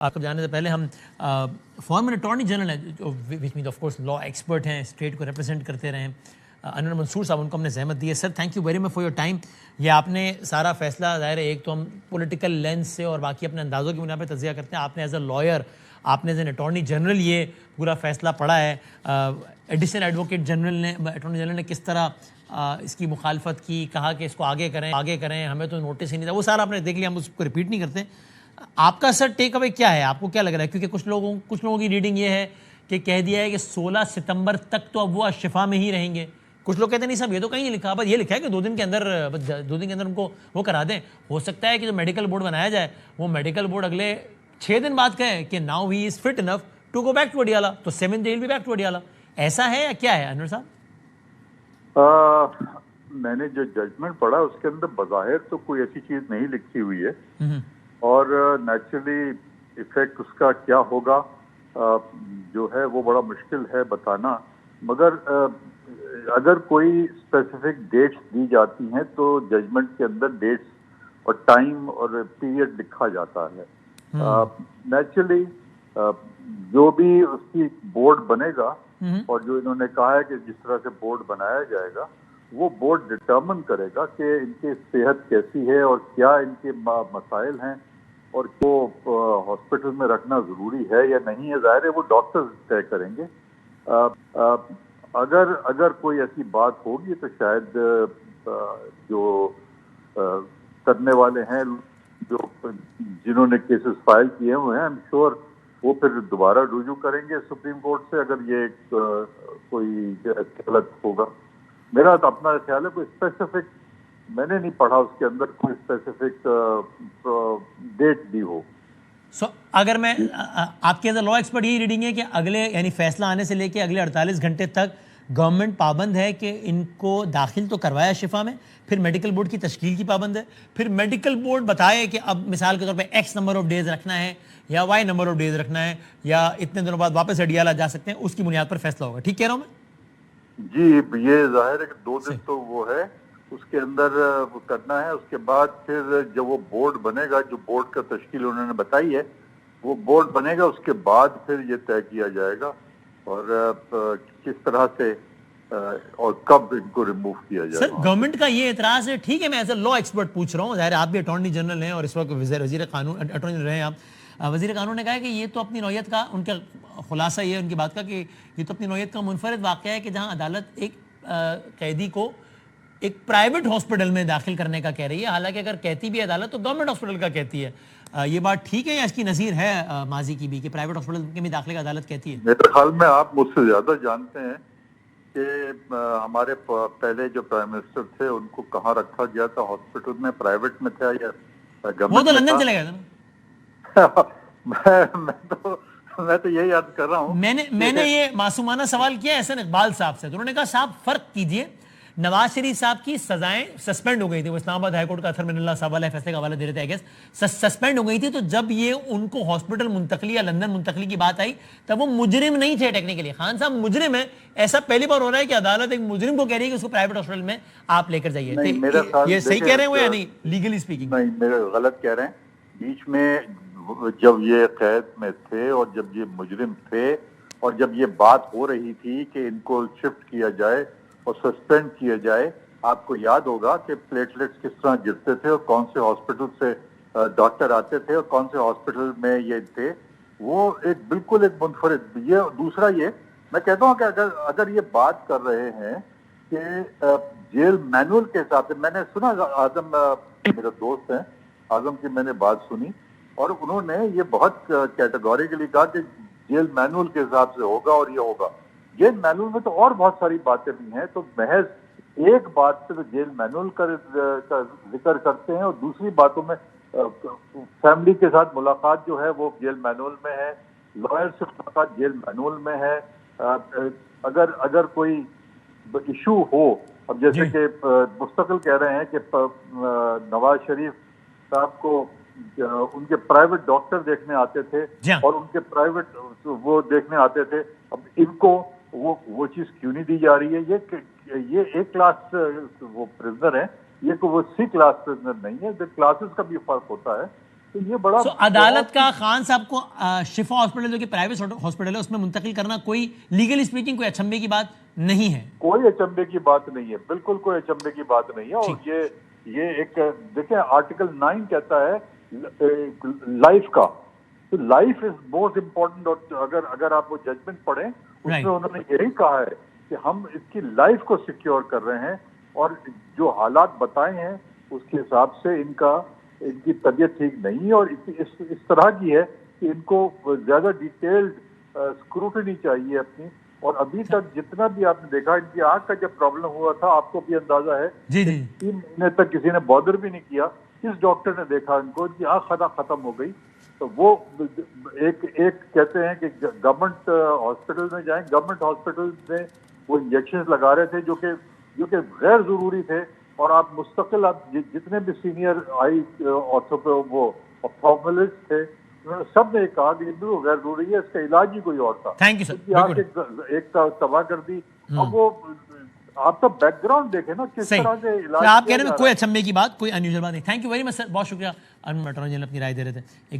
آپ کو جانے سے پہلے ہم فارمر اٹارنی جنرل ہیں جو which means of course law expert ہیں, اسٹیٹ کو ریپرزینٹ کرتے رہے ہیں, انور منصور صاحب, ان کو ہم نے زحمت دی ہے. Sir thank you very much for your time. یہ آپ نے سارا فیصلہ, ظاہر ہے ایک تو ہم پولیٹیکل لینس سے اور باقی اپنے اندازوں کی بنا پہ تجزیہ کرتے ہیں, آپ نے ایز اے لائر, آپ نے ایز این اٹارنی جنرل یہ پورا فیصلہ پڑھا ہے. ایڈیشنل ایڈوکیٹ جنرل نے, اٹارنی جنرل نے کس طرح اس کی مخالفت کی, کہا کہ اس کو آگے کریں, ہمیں تو نوٹس ہی نہیں تھا, وہ سارا آپ نے دیکھ لیا, ہم اس کو ریپیٹ نہیں کرتے. آپ کا سر ٹیک اوے کیا ہے, آپ کو کیا لگ رہا ہے؟ کیونکہ کچھ لوگوں کی ریڈنگ یہ ہے کہ کہہ دیا ہے کہ 16 ستمبر تک تو اب وہ شفا میں ہی رہیں گے. کچھ لوگ کہتے ہیں نہیں صاحب یہ تو کہیں نہیں لکھا, بس یہ لکھا ہے کہ 2 دن کے اندر ان کو وہ کرا دیں. ہو سکتا ہے کہ جو میڈیکل بورڈ بنایا جائے وہ میڈیکل بورڈ اگلے 6 دن بعد کہے کہ now he is fit enough to go back to Adiala, تو 7 day will be back to Adiala. ایسا ہے یا کیا ہے انور صاحب؟ میں نے جو ججمنٹ پڑھا اس کے اندر بظاہر تو کوئی ایسی چیز نہیں لکھی ہوئی ہے, اور نیچرلی ایفیکٹ اس کا کیا ہوگا جو ہے وہ بڑا مشکل ہے بتانا. مگر اگر کوئی اسپیسیفک ڈیٹس دی جاتی ہیں تو ججمنٹ کے اندر ڈیٹس اور ٹائم اور پیریڈ لکھا جاتا ہے. نیچرلی جو بھی اس کی بورڈ بنے گا, اور جو انہوں نے کہا ہے کہ جس طرح سے بورڈ بنایا جائے گا, وہ بورڈ ڈٹرمن کرے گا کہ ان کی صحت کیسی ہے اور کیا ان کے مسائل ہیں, اور کو ہاسپٹل میں رکھنا ضروری ہے یا نہیں ہے. ظاہر ہے وہ ڈاکٹر طے کریں گے. اگر کوئی ایسی بات ہوگی تو شاید جو کرنے والے ہیں, جو جنہوں نے کیسز فائل کیے ہوئے ہیں, آئی ایم شیور وہ پھر دوبارہ رجوع کریں گے سپریم کورٹ سے اگر یہ کوئی غلط ہوگا. میرا تو اپنا خیال ہے کوئی اسپیسیفک میں نے نہیں پڑھا اس کے اندر کوئی اسپیسیفک ڈیٹ بھی ہو. اگر میں آپ کے اندر لا ایکسپرٹ یہی ریڈنگ ہے کہ اگلے یعنی فیصلہ آنے سے لے کے اگلے 48 گھنٹے تک گورنمنٹ پابند ہے کہ ان کو داخل تو کروایا شفا میں, پھر میڈیکل بورڈ کی تشکیل کی پابند ہے, پھر میڈیکل بورڈ بتائے کہ اب مثال کے طور پہ ایکس نمبر آف ڈیز رکھنا ہے یا وائی نمبر آف ڈیز رکھنا ہے یا اتنے دنوں بعد واپس اڈیالہ جا سکتے ہیں, اس کی بنیاد پر فیصلہ ہوگا. ٹھیک کہہ رہا ہوں میں؟ جی یہ ظاہر ہے کہ 2 دن تو وہ ہے اس کے اندر کرنا ہے. اس کے بعد پھر جب وہ بورڈ بنے گا, جو بورڈ کا تشکیل انہوں نے بتائی ہے, وہ بورڈ بنے گا, اس کے بعد پھر یہ طے کیا جائے گا اور کس طرح سے اور کب ان کو ریموو کیا جائے. سر گورنمنٹ کا یہ اعتراض ہے, ٹھیک ہے میں ایز اے لا ایکسپرٹ پوچھ رہا ہوں, ظاہر آپ بھی اٹارنی جنرل ہیں اور اس وقت وزیر قانون اٹارنی جنرل ہیں آپ. وزیر قانون نے کہا ہے کہ یہ تو اپنی نوعیت کا, ان کا خلاصہ یہ ہے ان کی بات کا کہ یہ تو اپنی نوعیت کا منفرد واقعہ ہے کہ جہاں عدالت ایک قیدی کو ایک پرائیویٹ ہاسپٹل میں داخل کرنے کا کہہ رہی ہے, حالانکہ اگر کہتی بھی عدالت تو گورنمنٹ ہاسپٹل کا کہتی ہے. یہ بات ٹھیک ہے یا اس کی نظیر ہے ماضی کی بھی کہ پرائیویٹ ہاسپٹل کے بھی داخلے کا عدالت کہتی ہے؟ میرے خیال میں آپ مجھ سے زیادہ جانتے ہیں کہ ہمارے پہلے جو پرائم منسٹر تھے ان کو کہاں رکھا گیا تھا, ہاسپٹل میں, پرائیویٹ میں تھا یا گورنمنٹ؟ وہ تو لندن چلے گئے تھا. میں تو یہی یاد کر رہا ہوں. میں نے یہ معصومانہ سوال کیا احسن اقبال صاحب سے, تو انہوں نے کہا صاحب فرق کیجئے, نواز شریف صاحب کی سزائیں سسپینڈ ہو گئی تھی, وہ اسلام آباد ہائی کورٹ کا اطہر من اللہ صاحب والے فیصلے کا حوالہ دے رہے تھے, آئی گیس سسپینڈ ہو گئی تھی. تو جب یہ ان کو ہاسپٹل منتقلی یا لندن منتقلی کی بات آئی تب وہ مجرم نہیں تھے ٹیکنیکلی. خان صاحب مجرم ہے, ایسا پہلی بار ہو رہا ہے کہ عدالت ایک مجرم کو کہہ رہی ہے کہ اس کو پرائیویٹ ہاسپٹل میں آپ لے کر جائیے. یہ صحیح کہہ رہے ہیں یا نہیں لیگلی اسپیکنگ؟ نہیں میرے غلط کہہ رہے ہیں. بیچ میں جب یہ قید میں تھے اور جب یہ مجرم تھے اور جب یہ بات ہو رہی تھی کہ ان کو شفٹ کیا جائے اور سسپینڈ کیا جائے, آپ کو یاد ہوگا کہ پلیٹلیٹس کس طرح گرتے تھے اور کون سے ہاسپٹل سے ڈاکٹر آتے تھے اور کون سے ہاسپٹل میں یہ تھے, وہ ایک بالکل ایک منفرد. یہ دوسرا, یہ میں کہتا ہوں کہ اگر یہ بات کر رہے ہیں کہ جیل مینول کے حساب سے, میں نے سنا اعظم میرا دوست ہیں, اعظم کی میں نے بات سنی اور انہوں نے یہ بہت کیٹیگوریکلی کہا کہ جیل مینول کے حساب سے ہوگا اور یہ ہوگا. جیل مینول میں تو اور بہت ساری باتیں بھی ہیں, تو محض ایک بات سے تو جیل مینول کا ذکر کرتے ہیں اور دوسری باتوں میں فیملی کے ساتھ ملاقات جو ہے وہ جیل مینول میں ہے, لائر سے ملاقات جیل مینول میں ہے. اگر کوئی ایشو ہو, اب جیسے کہ مستقل کہہ رہے ہیں کہ نواز شریف صاحب کو ان کے پرائیویٹ ڈاکٹر دیکھنے آتے تھے اور ان کے پرائیویٹ وہ دیکھنے آتے تھے, اب ان کو وہ چیز کیوں نہیں دی جا رہی ہے؟ یہ ایک کلاس وہ پرزنر ہیں, یہ وہ سی کلاس پرزنر نہیں ہے. کلاسز کا بھی فرق ہوتا ہے. تو یہ بڑا عدالت کا خان صاحب کو شفا ہاسپٹل جو کہ پرائیویٹ ہاسپٹل ہے اس میں منتقل کرنا کوئی لیگلی اسپیکنگ کوئی اچنبے کی بات نہیں ہے. کوئی اچنبے کی بات نہیں ہے, بالکل کوئی اچنبے کی بات نہیں ہے. اور یہ ایک دیکھیں آرٹیکل 9 کہتا ہے لائف کا, تو لائف از موسٹ امپورٹنٹ. اور اگر آپ وہ ججمنٹ پڑھیں اس میں انہوں نے یہی کہا ہے کہ ہم اس کی لائف کو سیکیور کر رہے ہیں, اور جو حالات بتائے ہیں اس کے حساب سے ان کی طبیعت ٹھیک نہیں ہے, اور اس طرح کی ہے کہ ان کو زیادہ ڈیٹیلڈ اسکروٹنی چاہیے اپنی. اور ابھی تک جتنا بھی آپ نے دیکھا, ان کی آنکھ کا جب پرابلم ہوا تھا آپ کو بھی اندازہ ہے 3 مہینے تک کسی نے بادر بھی نہیں کیا. کس ڈاکٹر نے دیکھا ان کو, ان کی آنکھ ختم ہو گئی. تو وہ ایک کہتے ہیں کہ گورنمنٹ ہاسپٹل میں جائیں, گورنمنٹ ہاسپٹل میں وہ انجیکشن لگا رہے تھے جو کہ غیر ضروری تھے, اور آپ مستقل آپ جتنے بھی سینئر آئی وہ آپتھالمولوجسٹ تھے سب نے کہا کہ یہ غیر ضروری ہے, اس کا علاج ہی کوئی اور تھا. Thank you sir. ایک تباہ کر دی. اب وہ آپ کا بیک گراؤنڈ دیکھیں نا کس طرح سے علاج. آپ کہہ رہے ہیں کوئی اچنبے کی بات, کوئی انیوژل بات نہیں. تھینک یو ویری مچ سر, بہت شکریہ. اٹارنی جنرل اپنی رائے دے رہے تھے.